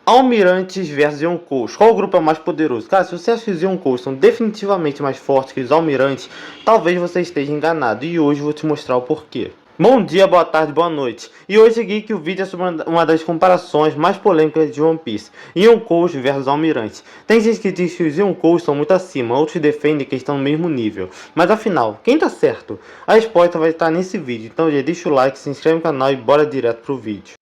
Almirantes versus Yonkous. Qual grupo é o mais poderoso? Cara, se você acha que os Yonkous são definitivamente mais fortes que os Almirantes, talvez você esteja enganado. E hoje eu vou te mostrar o porquê. Bom dia, boa tarde, boa noite. E hoje aqui que o vídeo é sobre uma das comparações mais polêmicas de One Piece. Yonkous versus Almirantes. Tem gente que diz que os Yonkous estão muito acima, outros defendem que estão no mesmo nível. Mas afinal, quem tá certo? A resposta vai estar nesse vídeo. Então já deixa o like, se inscreve no canal e bora direto pro vídeo.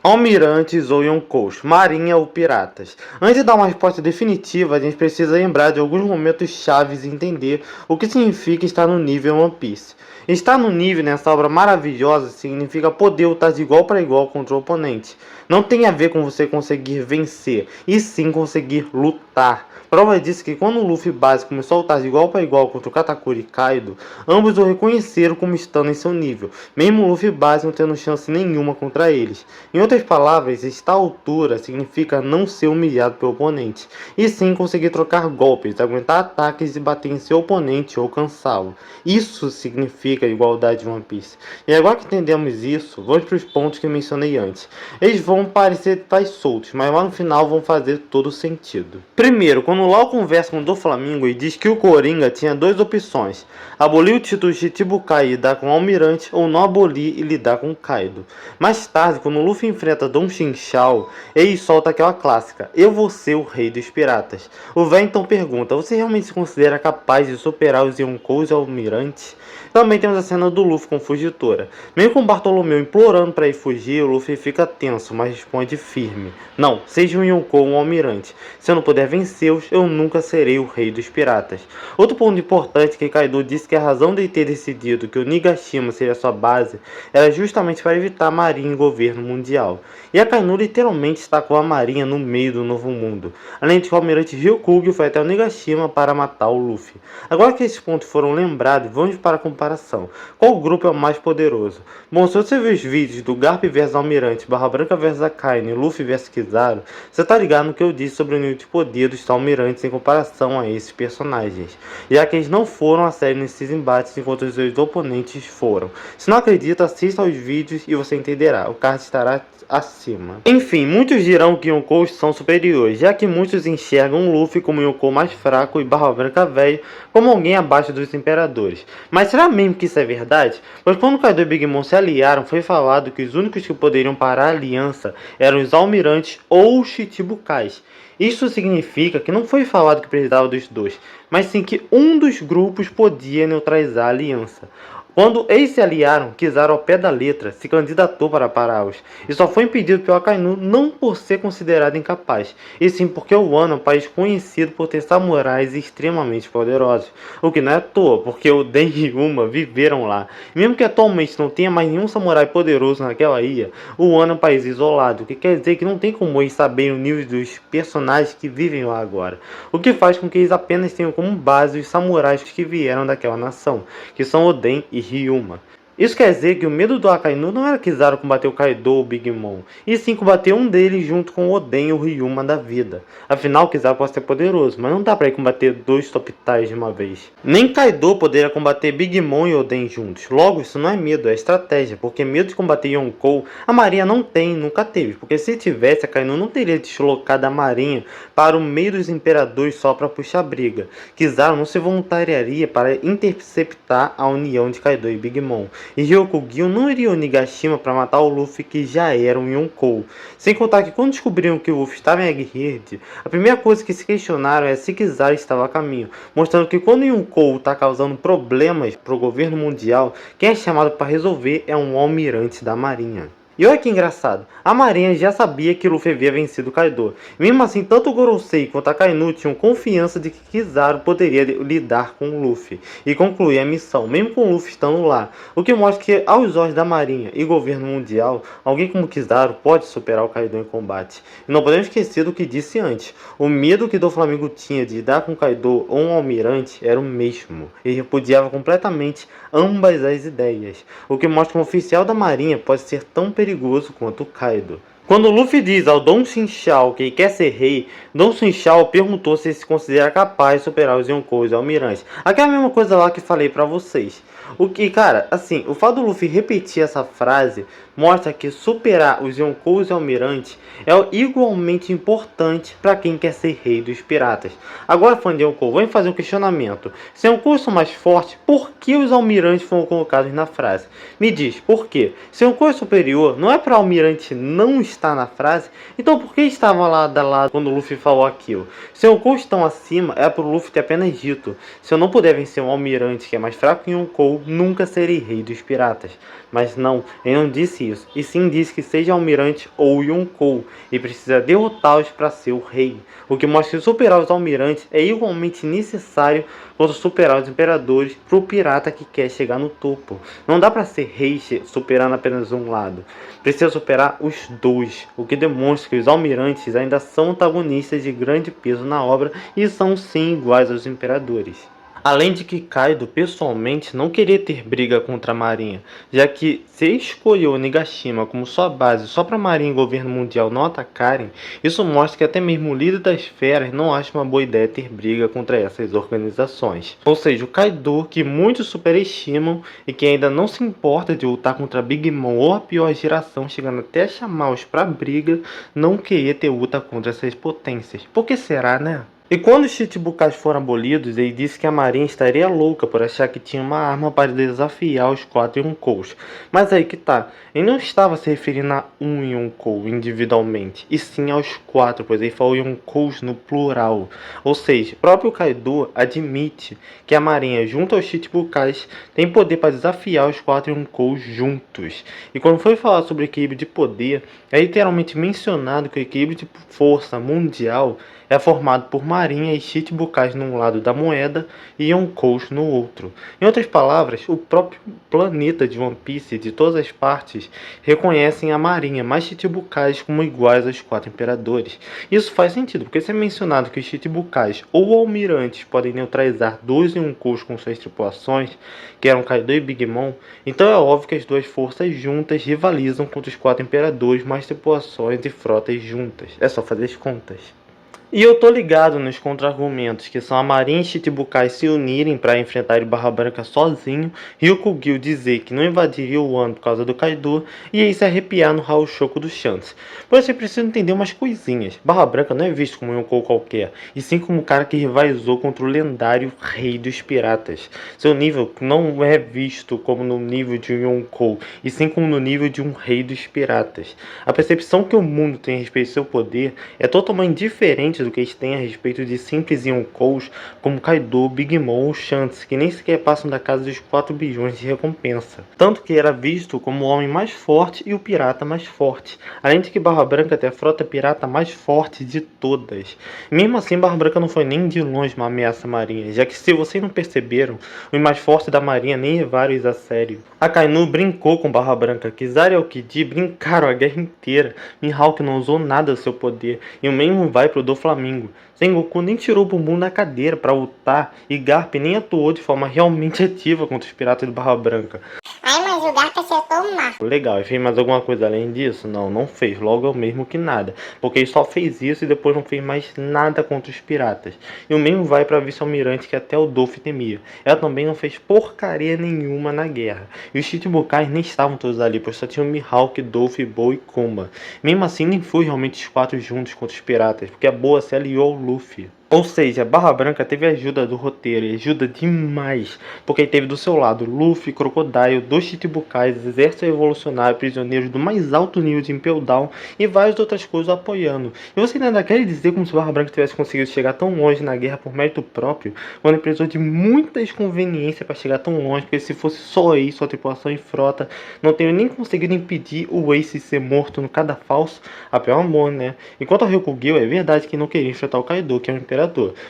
Almirantes ou Yonkous, Marinha ou Piratas? Antes de dar uma resposta definitiva, a gente precisa lembrar de alguns momentos chaves e entender o que significa estar no nível One Piece. Estar no nível nessa obra maravilhosa significa poder lutar de igual para igual contra o oponente. Não tem a ver com você conseguir vencer, e sim conseguir lutar. Prova disso que quando o Luffy base começou a lutar de igual para igual contra o Katakuri e Kaido, ambos o reconheceram como estando em seu nível, mesmo o Luffy base não tendo chance nenhuma contra eles. Em outras palavras, estar à altura significa não ser humilhado pelo oponente, e sim conseguir trocar golpes, aguentar ataques e bater em seu oponente ou alcançá-lo. Isso significa igualdade de One Piece. E agora que entendemos isso, vamos para os pontos que mencionei antes. Eles vão parecer tais soltos, mas lá no final vão fazer todo sentido. Primeiro, quando o Law conversa com o Doflamingo e diz que o Coringa tinha duas opções: abolir o título de Chichibukai e lidar com o Almirante, ou não abolir e lidar com o Kaido. Mais tarde, quando o Luffy enfrenta Don Chinchao, ele solta aquela clássica: eu vou ser o rei dos piratas. O velho então pergunta: você realmente se considera capaz de superar os Yonkous e o Almirante? Também temos a cena do Luffy com Fugitora. Mesmo com o Bartolomeu implorando para ele fugir, o Luffy fica tenso, mas responde firme: não, seja um Yonkou ou um Almirante. Se eu não puder vencê-los, eu nunca serei o rei dos piratas. Outro ponto importante é que Kaido disse que a razão de ele ter decidido que o Nigashima seria sua base era justamente para evitar a marinha e governo mundial. E a Kainu literalmente estacou a marinha no meio do novo mundo. Além de que o Almirante Ryukugi foi até o Nigashima para matar o Luffy. Agora que esses pontos foram lembrados, vamos para a comparação. Qual grupo é o mais poderoso? Bom, se você viu os vídeos do Garp vs Almirante, Barra Branca vs Akainu, Luffy vs Kizaru, você tá ligado no que eu disse sobre o nível de poder dos Almirantes em comparação a esses personagens, já que eles não foram a sério nesses embates enquanto os seus oponentes foram. Se não acredita, assista aos vídeos e você entenderá, o card estará acima. Enfim, muitos dirão que Yonkous são superiores, já que muitos enxergam o Luffy como Yonkou mais fraco e Barba Branca velho como alguém abaixo dos imperadores. Mas será mesmo que isso é verdade? Pois quando Kaido e Big Mom se aliaram, foi falado que os únicos que poderiam parar a aliança eram os Almirantes ou os Chichibukais. Isso significa que não foi falado que precisava dos dois, mas sim que um dos grupos podia neutralizar a aliança. Quando eles se aliaram, Kizaru ao pé da letra se candidatou para pará-los, e só foi impedido pelo Akainu não por ser considerado incapaz, e sim porque o Wano é um país conhecido por ter samurais extremamente poderosos, o que não é à toa, porque Oden e Ryuma viveram lá. E mesmo que atualmente não tenha mais nenhum samurai poderoso naquela ilha, o Wano é um país isolado, o que quer dizer que não tem como eles saberem o nível dos personagens que vivem lá agora, o que faz com que eles apenas tenham como base os samurais que vieram daquela nação, que são Oden e Ryuma. Isso quer dizer que o medo do Akainu não era Kizaru combater o Kaido ou Big Mom, e sim combater um deles junto com o Oden e o Ryuma da vida. Afinal, Kizaru pode ser poderoso, mas não dá pra ele combater dois top ties de uma vez. Nem Kaido poderia combater Big Mom e Oden juntos. Logo, isso não é medo, é estratégia, porque medo de combater Yonkou, a marinha não tem e nunca teve, porque se tivesse, a Akainu não teria deslocado a marinha para o meio dos imperadores só para puxar briga. Kizaru não se voluntariaria para interceptar a união de Kaido e Big Mom. E Ryokugyu não iria ao Nigashima para matar o Luffy, que já era um Yonkou. Sem contar que quando descobriram que o Luffy estava em Egghead, a primeira coisa que se questionaram é se Kizaru estava a caminho, mostrando que quando o Yonkou está causando problemas para o governo mundial, quem é chamado para resolver é um almirante da marinha. E olha que engraçado, a marinha já sabia que Luffy havia vencido Kaido. Mesmo assim, tanto o Gorosei quanto a Kainu tinham confiança de que Kizaru poderia lidar com o Luffy e concluir a missão, mesmo com o Luffy estando lá. O que mostra que, aos olhos da marinha e governo mundial, alguém como Kizaru pode superar o Kaido em combate. E não podemos esquecer do que disse antes, o medo que Doflamingo tinha de lidar com Kaido ou um almirante era o mesmo. Ele repudiava completamente ambas as ideias, o que mostra que um oficial da marinha pode ser tão perigoso quanto Kaido. Quando Luffy diz ao Don Chinchao que quer ser rei, Don Chinchao perguntou se ele se considera capaz de superar os Yonkous e Almirantes. Aquela mesma coisa lá que falei pra vocês. O que, cara, assim, o fato do Luffy repetir essa frase mostra que superar os Yonkous e Almirantes é igualmente importante para quem quer ser rei dos piratas. Agora, fã de Yonkou, vamos fazer um questionamento. Se Yonkous são mais fortes, por que os Almirantes foram colocados na frase? Me diz, por quê? Se Yonkou é superior, não é para Almirante não estar na frase? Então por que estava lado a lado quando o Luffy falou aquilo? Se Yonkou estão acima, é para o Luffy ter apenas dito: se eu não puder vencer um Almirante que é mais fraco que Yonkou, nunca serei rei dos piratas. Mas não, ele não disse isso, e sim disse que seja Almirante ou Yonkou, e precisa derrotá-los para ser o rei. O que mostra que superar os Almirantes é igualmente necessário quanto superar os Imperadores para o pirata que quer chegar no topo. Não dá para ser rei superando apenas um lado. Precisa superar os dois, o que demonstra que os Almirantes ainda são antagonistas de grande peso na obra e são sim iguais aos Imperadores. Além de que Kaido pessoalmente não queria ter briga contra a marinha, já que se escolheu Nigashima como sua base só para a marinha e governo mundial não atacarem, isso mostra que até mesmo o líder das feras não acha uma boa ideia ter briga contra essas organizações. Ou seja, o Kaido, que muitos superestimam e que ainda não se importa de lutar contra Big Mom ou a pior geração, chegando até a chamá-los para briga, não queria ter luta contra essas potências. Por que será, né? E quando os Chichibukais foram abolidos, ele disse que a marinha estaria louca por achar que tinha uma arma para desafiar os 4 Yonkous. Mas aí que tá, ele não estava se referindo a um Yonkou individualmente, e sim aos 4, pois ele falou Yonkous no plural. Ou seja, o próprio Kaido admite que a marinha, junto aos Chichibukais, tem poder para desafiar os 4 Yonkous juntos. E quando foi falar sobre equilíbrio de poder, é literalmente mencionado que o equilíbrio de força mundial é formado por marinha e Chichibukais num lado da moeda e Yonkous no outro. Em outras palavras, o próprio planeta de One Piece, de todas as partes, reconhecem a marinha mais Chichibukais como iguais aos 4 imperadores. Isso faz sentido, porque se é mencionado que os Chichibukais ou almirantes podem neutralizar 2 Yonkous com suas tripulações, que eram Kaido e Big Mom, então é óbvio que as duas forças juntas rivalizam contra os 4 imperadores mais tripulações e frotas juntas. É só fazer as contas. E eu tô ligado nos contra-argumentos, que são a marinha e Chichibukai se unirem para enfrentar o Barra Branca sozinho, Ryukugyu dizer que não invadiria o Wano por causa do Kaido, e aí se arrepiar no Haoshoku do Shanks. Pois você precisa entender umas coisinhas. Barra Branca não é visto como um Yonkou qualquer, e sim como um cara que rivalizou contra o lendário Rei dos Piratas. Seu nível não é visto como no nível de um Yonkou, e sim como no nível de um Rei dos Piratas. A percepção que o mundo tem a respeito do seu poder é totalmente diferente do que eles têm a respeito de simples Yonkous como Kaido, Big Mom ou Shanks, que nem sequer passam da casa dos 4 bilhões de recompensa. Tanto que era visto como o homem mais forte e o pirata mais forte, além de que Barra Branca tem a frota pirata mais forte de todas. Mesmo assim, Barra Branca não foi nem de longe uma ameaça marinha, já que, se vocês não perceberam, os mais fortes da marinha nem levaram isso a sério. Akainu brincou com Barra Branca, Kizaru e Aokiji brincaram a guerra inteira, Mihawk não usou nada do seu poder, e o mesmo vai pro do Flamengo. Sengoku nem tirou o bumbum da cadeira para lutar, e Garp nem atuou de forma realmente ativa contra os piratas de Barra Branca. Ai, mas o Garp acertou o mar. Legal, e fez mais alguma coisa além disso? Não, não fez, logo é o mesmo que nada, porque ele só fez isso e depois não fez mais nada contra os piratas. E o mesmo vai para a vice-almirante que até o Dolph temia. Ela também não fez porcaria nenhuma na guerra. E os Chichibukais nem estavam todos ali, pois só tinham Mihawk, Dolph, Bow e Kuma. Mesmo assim, nem foi realmente os 4 juntos contra os piratas, porque a Boa se aliou ao Luffy. Ou seja, Barra Branca teve ajuda do roteiro, e ajuda demais, porque ele teve do seu lado Luffy, Crocodile, 2 Chichibukais, exército revolucionário, prisioneiros do mais alto nível de Impel Down e várias outras coisas apoiando. E você ainda quer dizer como se Barra Branca tivesse conseguido chegar tão longe na guerra por mérito próprio, quando ele precisou de muitas conveniências para chegar tão longe, porque se fosse só ele, sua tripulação e frota, não teria nem conseguido impedir o Ace ser morto no cadafalso, a pior amor, né? Enquanto o Ryukugyu, é verdade que não queria enfrentar o Kaido, que é o imperador,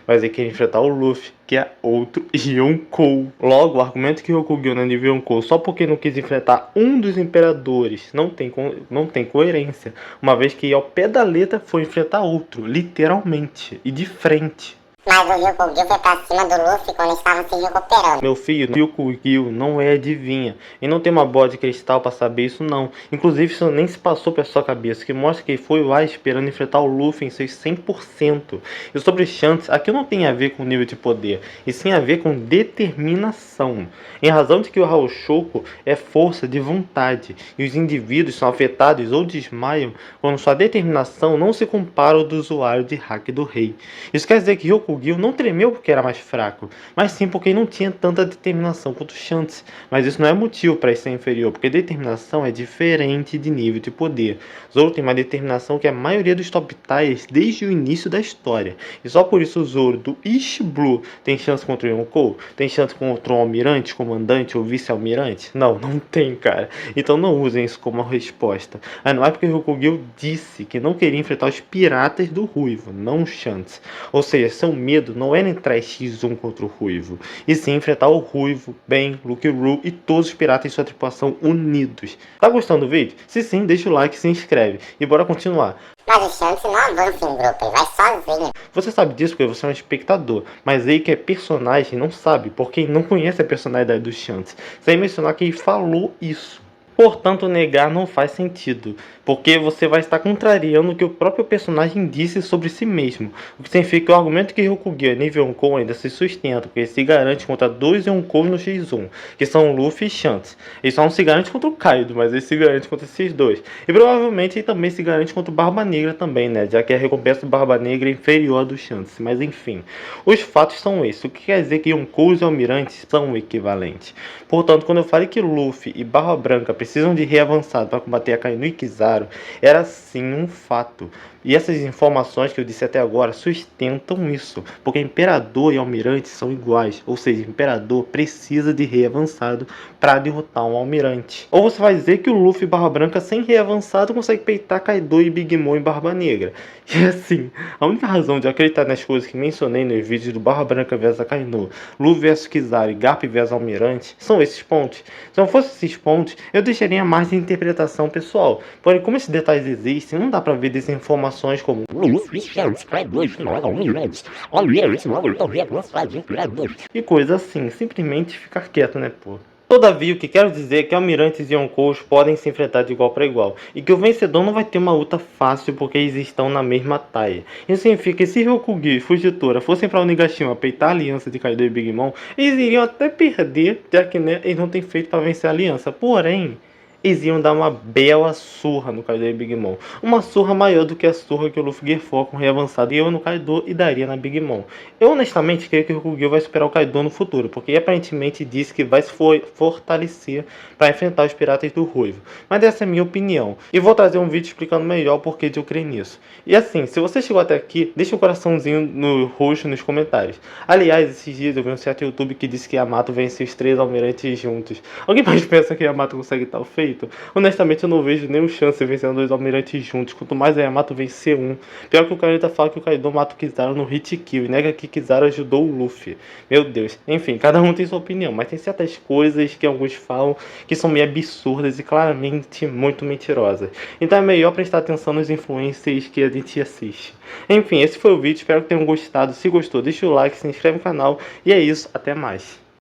mas ele quer enfrentar o Luffy, que é outro Yonkou. Logo, o argumento que o Ryukugyu não é nível Yonkou só porque não quis enfrentar um dos imperadores não tem coerência, uma vez que ao pé da letra foi enfrentar outro, literalmente, e de frente. Mas o Ryukugyu foi pra cima do Luffy quando estava se recuperando. Meu filho, o Ryukugyu não é adivinha. E não tem uma bola de cristal pra saber isso não. Inclusive isso nem se passou pela sua cabeça. Que mostra que ele foi lá esperando enfrentar o Luffy em seus 100%. E sobre Shanks, aqui não tem a ver com nível de poder. E sim a ver com determinação. Em razão de que o Haoshoku é força de vontade. E os indivíduos são afetados ou desmaiam quando sua determinação não se compara ao do usuário de hack do rei. Isso quer dizer que Ryukugyu não tremeu porque era mais fraco, mas sim porque ele não tinha tanta determinação quanto Shanks. Mas isso não é motivo para ele ser inferior, porque determinação é diferente de nível de poder. Zoro tem uma determinação que a maioria dos top tiers desde o início da história. E só por isso o Zoro do East Blue tem chance contra o Yonkou? Tem chance contra o almirante, comandante ou vice-almirante? Não, não tem, cara. Então não usem isso como uma resposta. Mas não é porque o Ryukugyu disse que não queria enfrentar os piratas do Ruivo, não os Shanks. Ou seja, seu medo não era entrar X1 contra o Ruivo, e sim enfrentar o Ruivo, Ben, Luke Roo e todos os piratas e sua tripulação unidos. Tá gostando do vídeo? Se sim, deixa o like e se inscreve. E bora continuar. Mas o Shanks não avança em grupo, ele vai sozinho. Você sabe disso porque você é um espectador, mas ele que é personagem não sabe, porque ele não conhece a personalidade do Shanks, sem mencionar que ele falou isso. Portanto, negar não faz sentido, porque você vai estar contrariando o que o próprio personagem disse sobre si mesmo. O que significa que o argumento que Ryukugyu é nível Yonkou ainda se sustenta, porque ele se garante contra dois Yonkous no X1, que são Luffy e Shanks. Ele só não se garante contra o Kaido, mas ele se garante contra esses dois. E provavelmente ele também se garante contra o Barba Negra também, né? Já que a recompensa do Barba Negra é inferior à do Shanks. Mas enfim, os fatos são esses, o que quer dizer que Yonkous e Almirantes são equivalentes. Portanto, quando eu falei que Luffy e Barba Branca precisam de rei avançado para combater Akainu e Kizaru, era sim um fato. E essas informações que eu disse até agora sustentam isso, porque Imperador e Almirante são iguais, ou seja, Imperador precisa de rei avançado para derrotar um Almirante. Ou você vai dizer que o Luffy e Barba Branca sem rei avançado consegue peitar Kaido e Big Mom e Barba Negra. E assim, a única razão de acreditar nas coisas que mencionei nos vídeos do Barba Branca vs Akainu, Luffy vs Kizaru e Garp vs Almirante são esses pontos. Se não fossem esses pontos, eu deixaria mais de interpretação pessoal. Porém, como esses detalhes existem, não dá para ver desinformações como e coisa assim, simplesmente ficar quieto, né, pô. Todavia, o que quero dizer é que Almirantes e Yonkous podem se enfrentar de igual para igual, e que o vencedor não vai ter uma luta fácil porque eles estão na mesma taia. Isso significa que se Ryukugyu e Fujitora fossem para Onigashima peitar a aliança de Kaido e Big Mom, eles iriam até perder, já que né, eles não têm feito para vencer a aliança. Porém, eles iam dar uma bela surra no Kaido e Big Mom. Uma surra maior do que a surra que o Luffy Gear com o rei avançado deu no Kaido e daria na Big Mom. Eu honestamente creio que o Ryukugyu vai superar o Kaido no futuro, porque aparentemente disse que vai se fortalecer para enfrentar os piratas do Ruivo. Mas essa é a minha opinião. E vou trazer um vídeo explicando melhor o porquê de eu crer nisso. E assim, se você chegou até aqui, deixa um coraçãozinho no roxo nos comentários. Aliás, esses dias eu vi um certo YouTube que disse que Yamato vence os 3 almirantes juntos. Alguém mais pensa que Yamato consegue tal feito? Honestamente, eu não vejo nenhuma chance de vencer dois almirantes juntos. Quanto mais a Yamato vencer um. Pior que o Kaneda fala que o Kaido mata o Kizaru no hit kill e nega que Kizaru ajudou o Luffy. Meu Deus. Enfim, cada um tem sua opinião, mas tem certas coisas que alguns falam que são meio absurdas e claramente muito mentirosas. Então é melhor prestar atenção nos influencers que a gente assiste. Enfim, esse foi o vídeo. Espero que tenham gostado. Se gostou, deixa o like, se inscreve no canal. E é isso. Até mais.